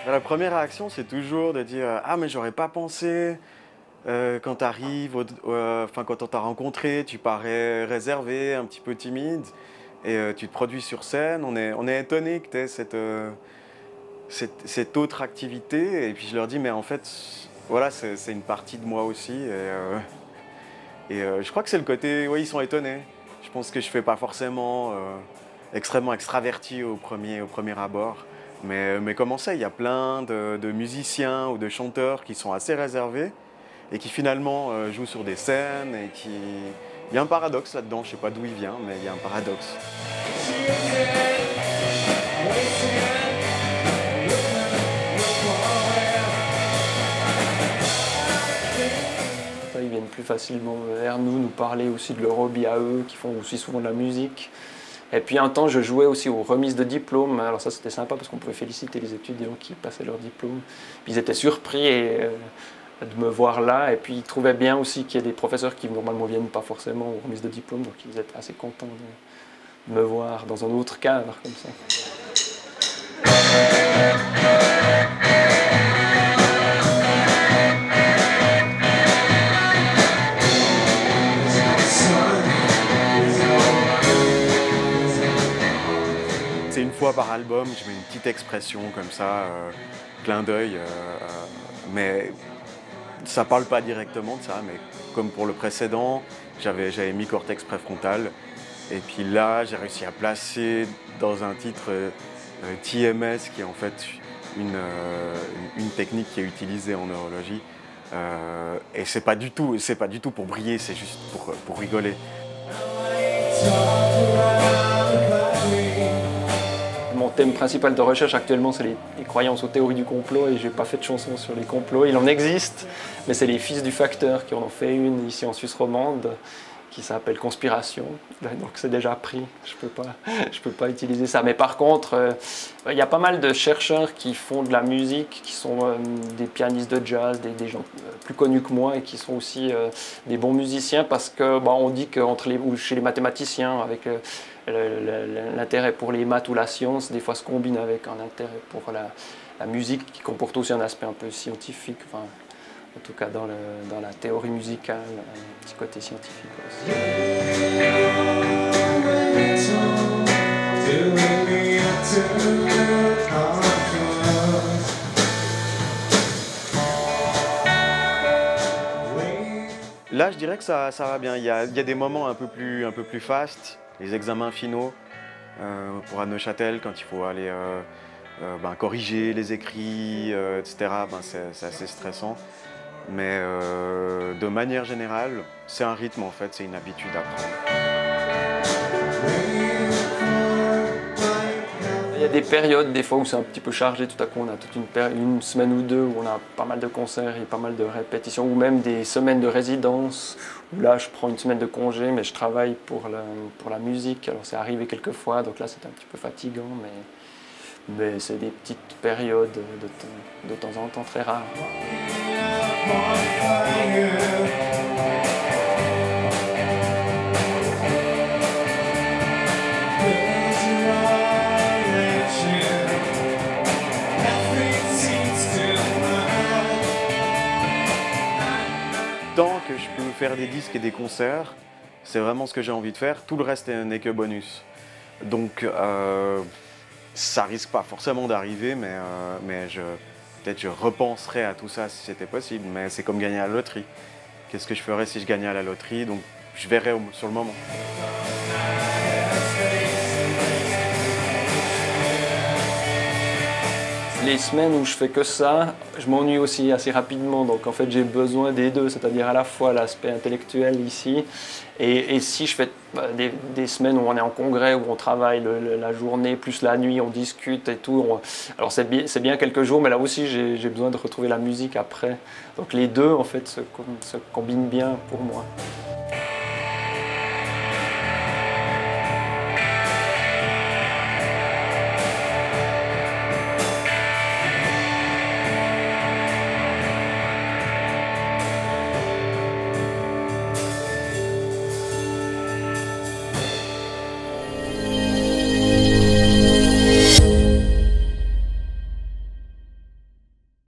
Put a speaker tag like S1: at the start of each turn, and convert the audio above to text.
S1: La première réaction, c'est toujours de dire « Ah, mais j'aurais pas pensé ». Quand tu arrives, quand on t'a rencontré, tu parais réservé, un petit peu timide, et tu te produis sur scène. On est étonné que tu aies cette autre activité. Et puis je leur dis, mais en fait, voilà, c'est une partie de moi aussi. Je crois que c'est le côté, oui, ils sont étonnés. Je pense que je ne fais pas forcément extrêmement extraverti au premier abord. Mais comme on sait, il y a plein de musiciens ou de chanteurs qui sont assez réservés et qui finalement jouent sur des scènes et qui... Il y a un paradoxe là-dedans, je ne sais pas d'où il vient, mais il y a un paradoxe.
S2: Ils viennent plus facilement vers nous parler aussi de leur hobby à eux, qui font aussi souvent de la musique. Et puis un temps, je jouais aussi aux remises de diplômes. Alors ça, c'était sympa parce qu'on pouvait féliciter les étudiants qui passaient leur diplôme. Puis ils étaient surpris de me voir là. Et puis ils trouvaient bien aussi qu'il y ait des professeurs qui normalement viennent pas forcément aux remises de diplômes. Donc ils étaient assez contents de me voir dans un autre cadre comme ça.
S1: C'est une fois par album, je mets une petite expression comme ça, clin d'œil, mais ça parle pas directement de ça, mais comme pour le précédent, j'avais mis cortex préfrontal, et puis là j'ai réussi à placer dans un titre TMS, qui est en fait une technique qui est utilisée en neurologie, et c'est pas du tout pour briller, c'est juste pour rigoler.
S2: Mon thème principal de recherche actuellement, c'est les croyances aux théories du complot, et j'ai pas fait de chanson sur les complots. Il en existe, mais c'est les Fils du Facteur qui en ont fait une ici en Suisse romande, qui s'appelle Conspiration. Donc c'est déjà pris, je peux pas utiliser ça. Mais par contre, il y a pas mal de chercheurs qui font de la musique, qui sont des pianistes de jazz, des gens plus connus que moi, et qui sont aussi des bons musiciens, parce que on dit que chez les mathématiciens, avec l'intérêt pour les maths ou la science, des fois se combine avec un intérêt pour la musique, qui comporte aussi un aspect un peu scientifique, enfin, en tout cas dans la théorie musicale, un petit côté scientifique aussi.
S1: Là, je dirais que ça va bien. Il y a des moments un peu plus fast, les examens finaux pour à Neuchâtel, quand il faut aller corriger les écrits, etc. C'est assez stressant. Mais de manière générale, c'est un rythme en fait, c'est une habitude à prendre.
S2: Il y a des périodes, des fois, où c'est un petit peu chargé. Tout à coup, on a toute une semaine ou deux où on a pas mal de concerts et pas mal de répétitions, ou même des semaines de résidence, où là, je prends une semaine de congé, mais je travaille pour la musique. Alors, c'est arrivé quelques fois, donc là, c'est un petit peu fatigant, mais c'est des petites périodes de temps en temps très rares.
S1: Tant que je peux faire des disques et des concerts, c'est vraiment ce que j'ai envie de faire. Tout le reste n'est que bonus. Donc ça risque pas forcément d'arriver, mais peut-être je repenserai à tout ça si c'était possible. Mais c'est comme gagner à la loterie. Qu'est-ce que je ferais si je gagnais à la loterie? Donc je verrai sur le moment.
S2: Les semaines où je fais que ça, je m'ennuie aussi assez rapidement, donc en fait j'ai besoin des deux, c'est-à-dire à la fois l'aspect intellectuel ici, et si je fais des semaines où on est en congrès, où on travaille la journée, plus la nuit, on discute et tout, alors c'est bien quelques jours, mais là aussi j'ai besoin de retrouver la musique après, donc les deux en fait se combinent bien pour moi.